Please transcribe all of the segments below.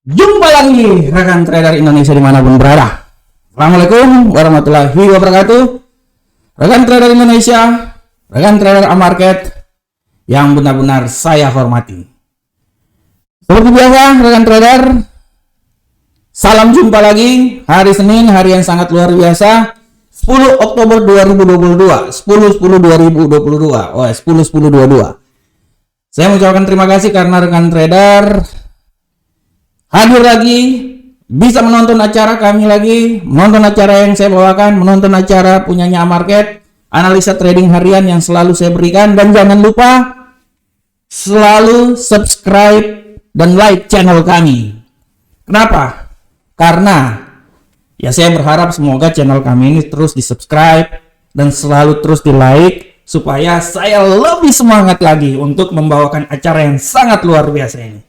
Jumpa lagi rekan trader Indonesia dimanapun berada. Assalamualaikum warahmatullahi wabarakatuh. Rekan trader Indonesia, rekan trader Amarket yang benar-benar saya hormati. Seperti biasa rekan trader, salam jumpa lagi hari Senin, hari yang sangat luar biasa. 10 Oktober 2022, 10/10/2022, 10/10/22. Saya mengucapkan terima kasih karena rekan trader hadir lagi, bisa menonton acara kami lagi, menonton acara yang saya bawakan, menonton acara punyanya Amarket, analisa trading harian yang selalu saya berikan. Dan jangan lupa selalu subscribe dan like channel kami. Kenapa? Karena ya saya berharap semoga channel kami ini terus di subscribe dan selalu terus di like, supaya saya lebih semangat lagi untuk membawakan acara yang sangat luar biasa ini.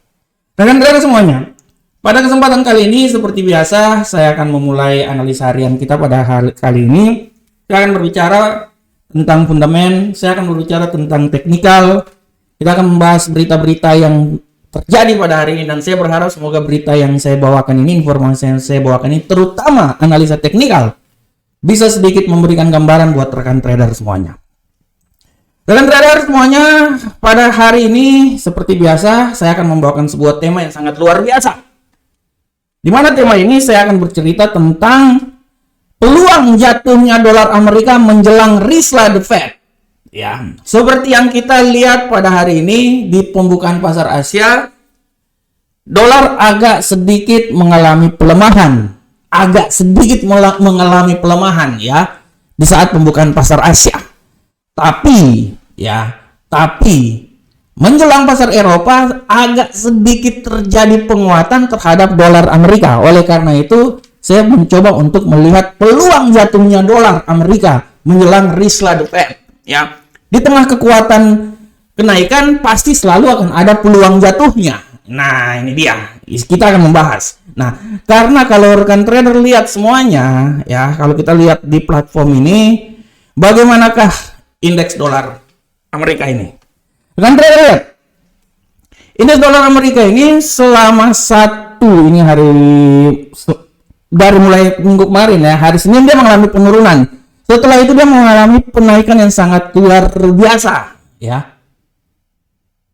Rekan trader semuanya, pada kesempatan kali ini seperti biasa saya akan memulai analisa harian kita pada hari kali ini. Saya akan berbicara tentang fundamental, saya akan berbicara tentang teknikal. Kita akan membahas berita-berita yang terjadi pada hari ini, dan saya berharap semoga berita yang saya bawakan ini, informasi yang saya bawakan ini, terutama analisa teknikal, bisa sedikit memberikan gambaran buat rekan trader semuanya. Rekan trader semuanya, pada hari ini seperti biasa saya akan membawakan sebuah tema yang sangat luar biasa. Di mana tema ini saya akan bercerita tentang peluang jatuhnya dolar Amerika menjelang rislah the Fed. Ya, seperti yang kita lihat pada hari ini di pembukaan pasar Asia, dolar agak sedikit mengalami pelemahan, mengalami pelemahan ya di saat pembukaan pasar Asia. Tapi menjelang pasar Eropa agak sedikit terjadi penguatan terhadap dolar Amerika. Oleh karena itu, saya mencoba untuk melihat peluang jatuhnya dolar Amerika menjelang rislah the Fed. Ya, di tengah kekuatan kenaikan pasti selalu akan ada peluang jatuhnya. Nah, ini dia. Kita akan membahas. Nah, karena kalau rekan trader lihat semuanya, ya, kalau kita lihat di platform ini, bagaimanakah indeks dolar Amerika ini? Rekan trader lihat, indeks dolar Amerika ini selama ini hari dari mulai minggu kemarin ya, hari Senin dia mengalami penurunan. Setelah itu dia mengalami penaikan yang sangat luar biasa ya.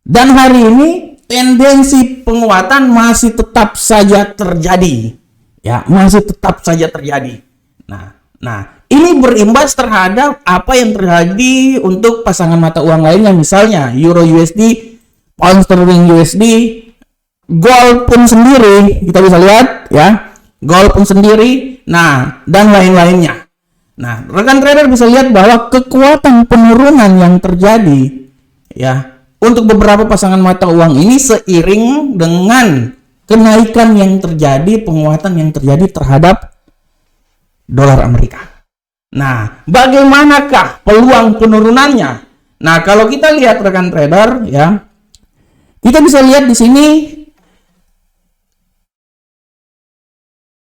Dan hari ini tendensi penguatan masih tetap saja terjadi. Ya, masih tetap saja terjadi. Nah, ini berimbas terhadap apa yang terjadi untuk pasangan mata uang lainnya, misalnya Euro USD, Pound Sterling USD, Gold pun sendiri, kita bisa lihat ya, Gold pun sendiri, nah, dan lain-lainnya. Nah, rekan trader bisa lihat bahwa kekuatan penurunan yang terjadi ya untuk beberapa pasangan mata uang ini seiring dengan kenaikan yang terjadi, penguatan yang terjadi terhadap dolar Amerika. Nah, bagaimanakah peluang penurunannya? Nah, kalau kita lihat rekan trader ya, kita bisa lihat di sini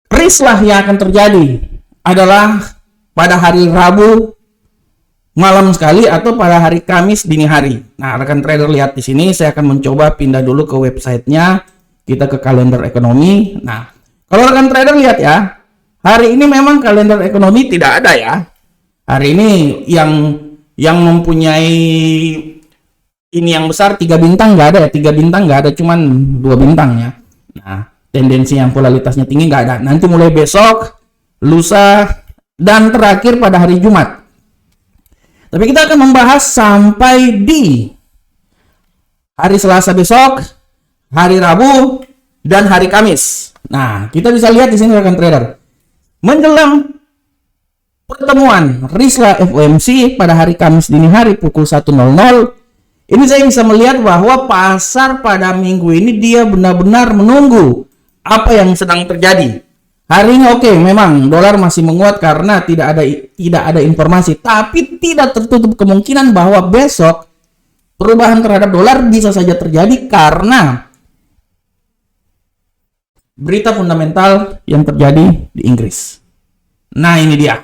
rislah yang akan terjadi adalah pada hari Rabu malam sekali atau pada hari Kamis dini hari. Nah, rekan trader lihat di sini, saya akan mencoba pindah dulu ke websitenya, kita ke kalender ekonomi. Nah, kalau rekan trader lihat ya, hari ini memang kalender ekonomi tidak ada ya. Hari ini yang mempunyai ini yang besar 3 bintang nggak ada ya, 3 bintang nggak ada, cuman 2 bintang ya. Nah, tendensi yang volatilitasnya tinggi nggak ada. Nanti mulai besok, lusa, dan terakhir pada hari Jumat. Tapi kita akan membahas sampai di hari Selasa besok, hari Rabu, dan hari Kamis. Nah, kita bisa lihat di sini rekan trader. Menjelang pertemuan rislah FOMC pada hari Kamis dini hari pukul 1.00, ini saya bisa melihat bahwa pasar pada minggu ini dia benar-benar menunggu apa yang sedang terjadi. Hari ini oke, memang dolar masih menguat karena tidak ada informasi, tapi tidak tertutup kemungkinan bahwa besok perubahan terhadap dolar bisa saja terjadi karena berita fundamental yang terjadi di Inggris. Nah, ini dia.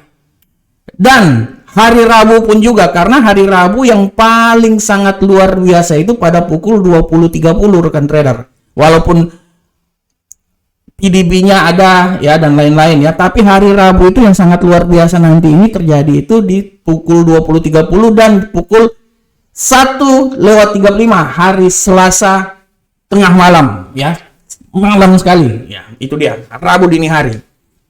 Dan hari Rabu pun juga, karena hari Rabu yang paling sangat luar biasa itu pada pukul 20.30 rekan trader. Walaupun PDB-nya ada ya dan lain-lain ya. Tapi hari Rabu itu yang sangat luar biasa nanti ini terjadi itu di pukul 20.30 dan pukul 1:35 hari Selasa tengah malam ya. Malam sekali ya. Itu dia, Rabu dini hari.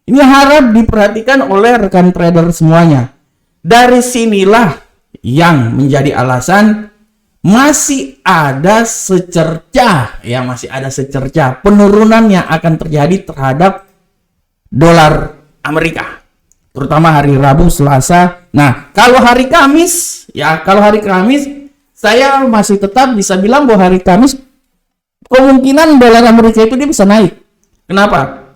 Ini harap diperhatikan oleh rekan trader semuanya. Dari sinilah yang menjadi alasan masih ada secercah penurunan yang akan terjadi terhadap dolar Amerika, terutama hari Rabu, Selasa. Nah, kalau hari Kamis saya masih tetap bisa bilang bahwa hari Kamis kemungkinan dolar Amerika itu dia bisa naik. Kenapa?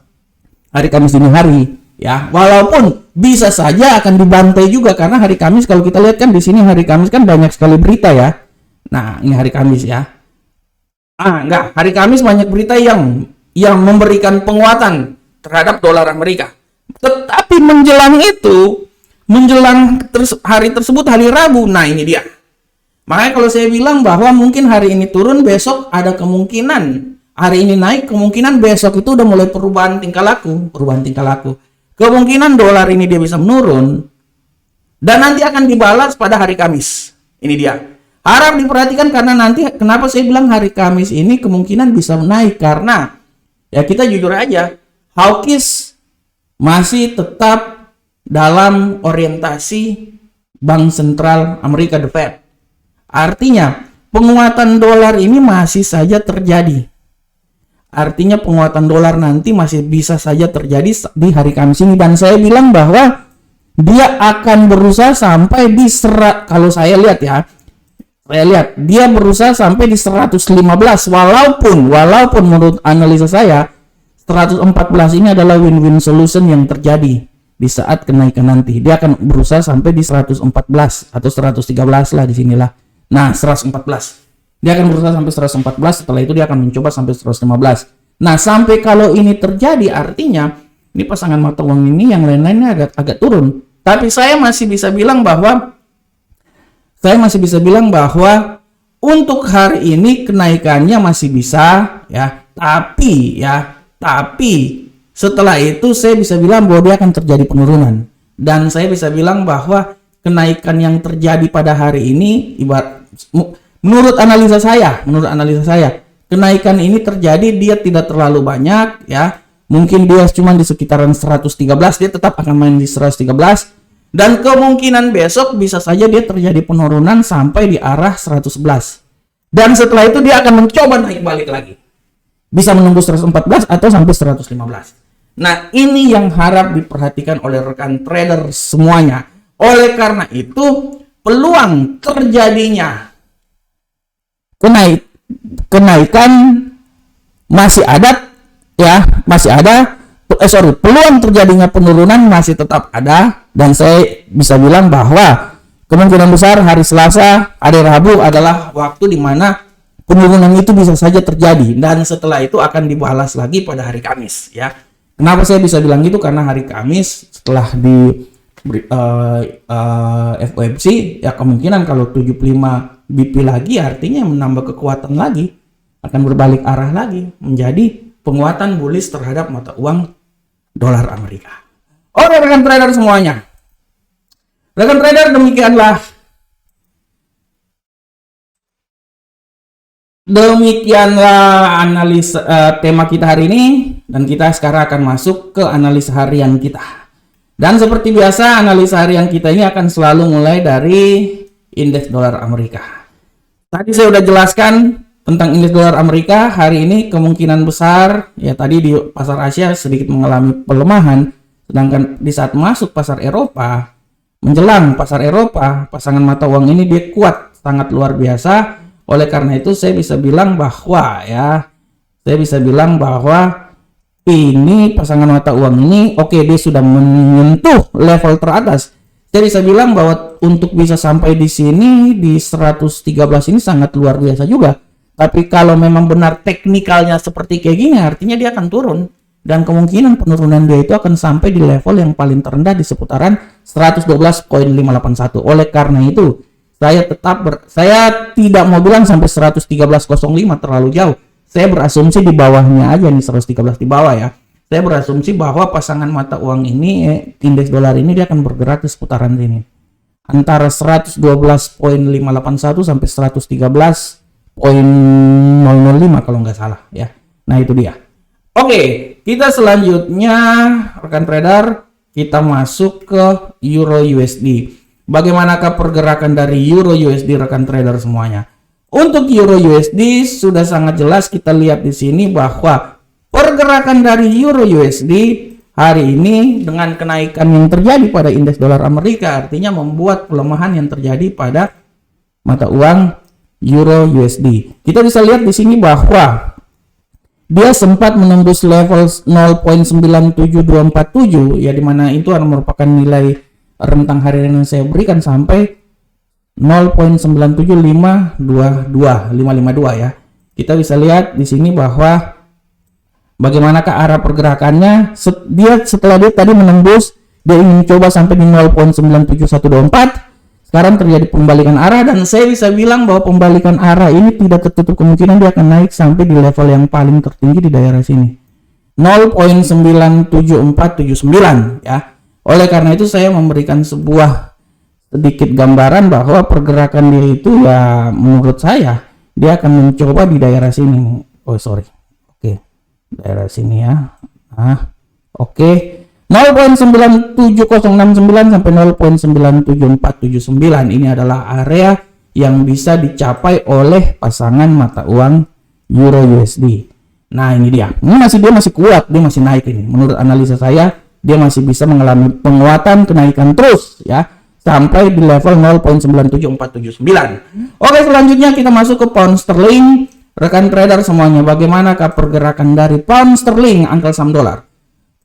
Hari Kamis dini hari ya, walaupun bisa saja akan dibantai juga karena hari Kamis kalau kita lihat kan di sini hari Kamis kan banyak sekali berita ya. Nah, ini hari Kamis ya. Hari Kamis banyak berita yang memberikan penguatan terhadap dolar Amerika. Tetapi menjelang hari tersebut, hari Rabu, nah ini dia. Makanya kalau saya bilang bahwa mungkin hari ini turun, besok ada kemungkinan hari ini naik, kemungkinan besok itu udah mulai perubahan tingkah laku. Kemungkinan dolar ini dia bisa menurun dan nanti akan dibalas pada hari Kamis. Ini dia. Harap diperhatikan karena nanti kenapa saya bilang hari Kamis ini kemungkinan bisa naik karena ya kita jujur aja, hawkish masih tetap dalam orientasi Bank Sentral Amerika, The Fed. Artinya penguatan dolar ini masih saja terjadi. Artinya penguatan dolar nanti masih bisa saja terjadi di hari Kamis ini dan saya bilang bahwa dia akan berusaha sampai di kalau saya lihat dia berusaha sampai di 115 walaupun menurut analisa saya 114 ini adalah win-win solution yang terjadi di saat kenaikan nanti. Dia akan berusaha sampai di 114 atau 113 lah di sinilah. Nah, 114. Dia akan berusaha sampai 114, setelah itu dia akan mencoba sampai 115. Nah, sampai kalau ini terjadi artinya ini pasangan mata uang ini yang lain-lainnya agak turun. Tapi saya masih bisa bilang bahwa untuk hari ini kenaikannya masih bisa ya. Tapi setelah itu saya bisa bilang bahwa dia akan terjadi penurunan. Dan saya bisa bilang bahwa kenaikan yang terjadi pada hari ini menurut analisa saya, kenaikan ini terjadi dia tidak terlalu banyak ya. Mungkin dia cuma di sekitaran 113, dia tetap akan main di 113 dan kemungkinan besok bisa saja dia terjadi penurunan sampai di arah 111. Dan setelah itu dia akan mencoba naik balik lagi. Bisa menembus 114 atau sampai 115. Nah, ini yang harap diperhatikan oleh rekan trader semuanya. Oleh karena itu, peluang terjadinya kenaikan masih ada ya, peluang terjadinya penurunan masih tetap ada dan saya bisa bilang bahwa kemungkinan besar hari Selasa, hari Rabu adalah waktu di mana penurunan itu bisa saja terjadi dan setelah itu akan dibalas lagi pada hari Kamis ya. Kenapa saya bisa bilang gitu? Karena hari Kamis setelah di FOMC ya kemungkinan kalau 75 BP lagi artinya menambah kekuatan lagi, akan berbalik arah lagi menjadi penguatan bullish terhadap mata uang dolar Amerika. Oke rekan trader semuanya, rekan trader demikianlah analisa tema kita hari ini dan kita sekarang akan masuk ke analisa harian kita. Dan seperti biasa analisa harian kita ini akan selalu mulai dari indeks dolar Amerika. Tadi saya sudah jelaskan tentang indeks dolar Amerika hari ini kemungkinan besar ya tadi di pasar Asia sedikit mengalami pelemahan, sedangkan di saat masuk pasar Eropa, menjelang pasar Eropa, pasangan mata uang ini dia kuat sangat luar biasa. Oleh karena itu saya bisa bilang bahwa ini pasangan mata uang ini dia sudah menyentuh level teratas. Saya bisa bilang bahwa untuk bisa sampai di sini di 113 ini sangat luar biasa juga. Tapi kalau memang benar teknikalnya seperti kayak gini artinya dia akan turun dan kemungkinan penurunan dia itu akan sampai di level yang paling terendah di seputaran 112.581. Oleh karena itu saya tidak mau bilang sampai 113.05 terlalu jauh. Saya berasumsi di bawahnya aja nih 113 di bawah ya. saya berasumsi bahwa pasangan mata uang ini, indeks dolar ini dia akan bergerak di seputaran sini. Antara 112.581 sampai 113.005 kalau nggak salah ya. Nah itu dia. Oke, kita selanjutnya rekan trader, kita masuk ke Euro USD. Bagaimanakah pergerakan dari Euro USD rekan trader semuanya? Untuk Euro USD sudah sangat jelas kita lihat di sini bahwa pergerakan dari Euro USD hari ini dengan kenaikan yang terjadi pada indeks dolar Amerika artinya membuat pelemahan yang terjadi pada mata uang Euro USD. Kita bisa lihat di sini bahwa dia sempat menembus level 0.97247 ya, dimana itu merupakan nilai rentang harian yang saya berikan sampai 0.97522 ya. Kita bisa lihat di sini bahwa bagaimanakah arah pergerakannya. Setelah dia tadi menembus, dia ingin coba sampai di 0.97124. Sekarang terjadi pembalikan arah dan saya bisa bilang bahwa pembalikan arah ini tidak tertutup kemungkinan dia akan naik sampai di level yang paling tertinggi di daerah sini, 0.97479 ya. Oleh karena itu saya memberikan sebuah sedikit gambaran bahwa pergerakan dia itu ya menurut saya dia akan mencoba di daerah sini. Daerah sini ya. Oke. 0.97069 sampai 0.97479 ini adalah area yang bisa dicapai oleh pasangan mata uang Euro USD. Nah, ini dia. Dia masih kuat, dia masih naik ini. Menurut analisa saya, dia masih bisa mengalami penguatan kenaikan terus ya sampai di level 0.97479. Oke, selanjutnya kita masuk ke pound sterling. Rekan trader semuanya, bagaimanakah pergerakan dari pound sterling angkel saham dolar?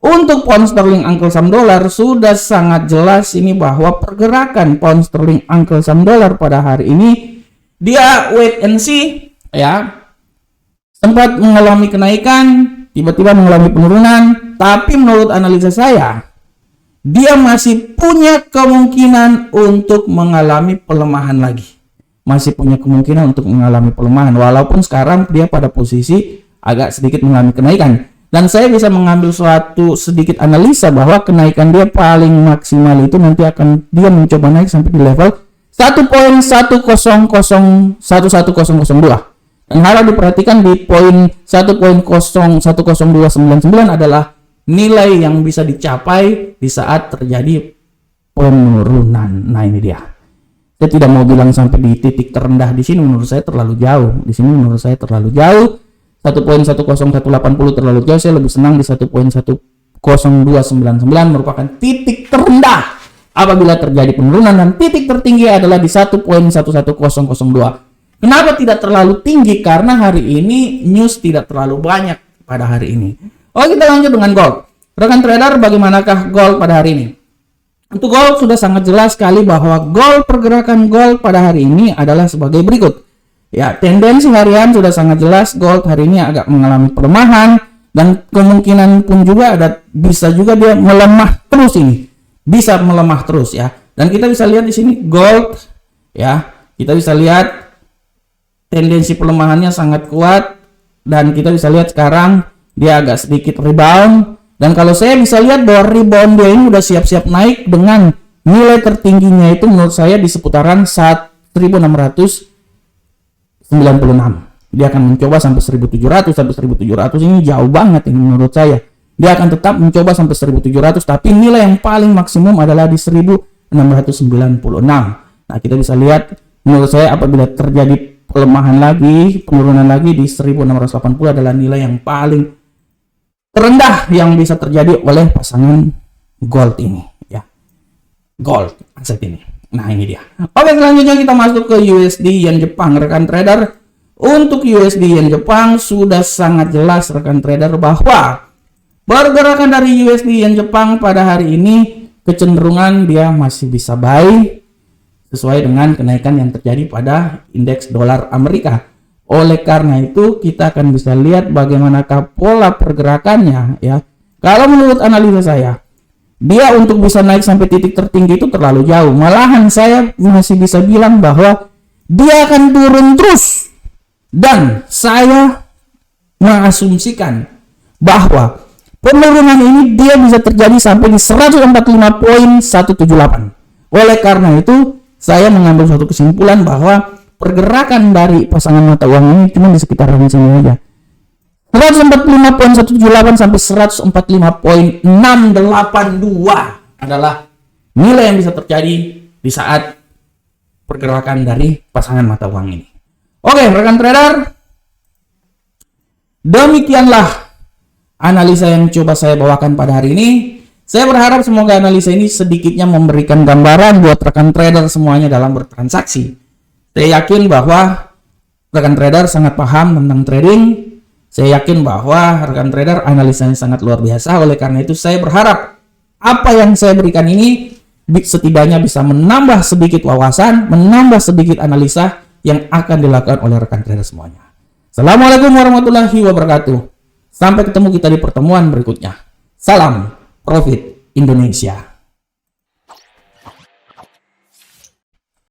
Untuk pound sterling angkel saham dolar sudah sangat jelas ini bahwa pergerakan pound sterling angkel saham dolar pada hari ini dia wait and see ya. Sempat mengalami kenaikan, tiba-tiba mengalami penurunan, tapi menurut analisa saya dia masih punya kemungkinan untuk mengalami pelemahan lagi. Masih punya kemungkinan untuk mengalami pelemahan walaupun sekarang dia pada posisi agak sedikit mengalami kenaikan, dan saya bisa mengambil suatu sedikit analisa bahwa kenaikan dia paling maksimal itu nanti akan dia mencoba naik sampai di level 1.1001102, dan harap diperhatikan di poin 1.10299 adalah nilai yang bisa dicapai di saat terjadi penurunan. Nah ini dia. Saya tidak mau bilang sampai di titik terendah di sini, menurut saya terlalu jauh. Di sini menurut saya terlalu jauh. 1.10180 terlalu jauh. Saya lebih senang di 1.10299 merupakan titik terendah apabila terjadi penurunan, dan titik tertinggi adalah di 1.11002. Kenapa tidak terlalu tinggi? Karena hari ini news tidak terlalu banyak pada hari ini. Oke, kita lanjut dengan gold. Rekan trader, bagaimanakah gold pada hari ini? Untuk gold sudah sangat jelas sekali bahwa pergerakan gold pada hari ini adalah sebagai berikut. Ya, tendensi harian sudah sangat jelas, gold hari ini agak mengalami pelemahan dan kemungkinan pun juga bisa juga dia melemah terus ini. Bisa melemah terus ya. Dan kita bisa lihat di sini gold ya, kita bisa lihat tendensi pelemahannya sangat kuat, dan kita bisa lihat sekarang dia agak sedikit rebound. Dan kalau saya bisa lihat bahwa rebound dia ini udah siap-siap naik dengan nilai tertingginya itu menurut saya di seputaran 1696. Dia akan mencoba sampai 1700, ini jauh banget ini menurut saya. Dia akan tetap mencoba sampai 1700, tapi nilai yang paling maksimum adalah di 1696. Nah, kita bisa lihat menurut saya apabila terjadi pelemahan lagi, penurunan lagi di 1680 adalah nilai yang paling terendah yang bisa terjadi oleh pasangan gold ini ya. Gold aset ini. Nah, ini dia. Oke, selanjutnya kita masuk ke USD yen Jepang rekan trader. Untuk USD yen Jepang sudah sangat jelas rekan trader bahwa pergerakan dari USD yen Jepang pada hari ini kecenderungan dia masih bisa buy sesuai dengan kenaikan yang terjadi pada indeks dolar Amerika. Oleh karena itu kita akan bisa lihat bagaimanakah pola pergerakannya ya. Kalau menurut analisa saya, dia untuk bisa naik sampai titik tertinggi itu terlalu jauh. Malahan saya masih bisa bilang bahwa dia akan turun terus. Dan saya mengasumsikan bahwa Penurunan ini dia bisa terjadi sampai di 145.178. Oleh karena itu, saya mengambil suatu kesimpulan bahwa pergerakan dari pasangan mata uang ini cuma di sekitaran sini aja. 145.178 sampai 145.682 adalah nilai yang bisa terjadi di saat pergerakan dari pasangan mata uang ini. Oke, rekan trader, demikianlah analisa yang coba saya bawakan pada hari ini. Saya berharap semoga analisa ini sedikitnya memberikan gambaran buat rekan trader semuanya dalam bertransaksi. Saya yakin bahwa rekan trader sangat paham tentang trading. Saya yakin bahwa rekan trader analisanya sangat luar biasa. Oleh karena itu saya berharap apa yang saya berikan ini setidaknya bisa menambah sedikit wawasan, menambah sedikit analisa yang akan dilakukan oleh rekan trader semuanya. Assalamualaikum warahmatullahi wabarakatuh. Sampai ketemu kita di pertemuan berikutnya. Salam Profit Indonesia.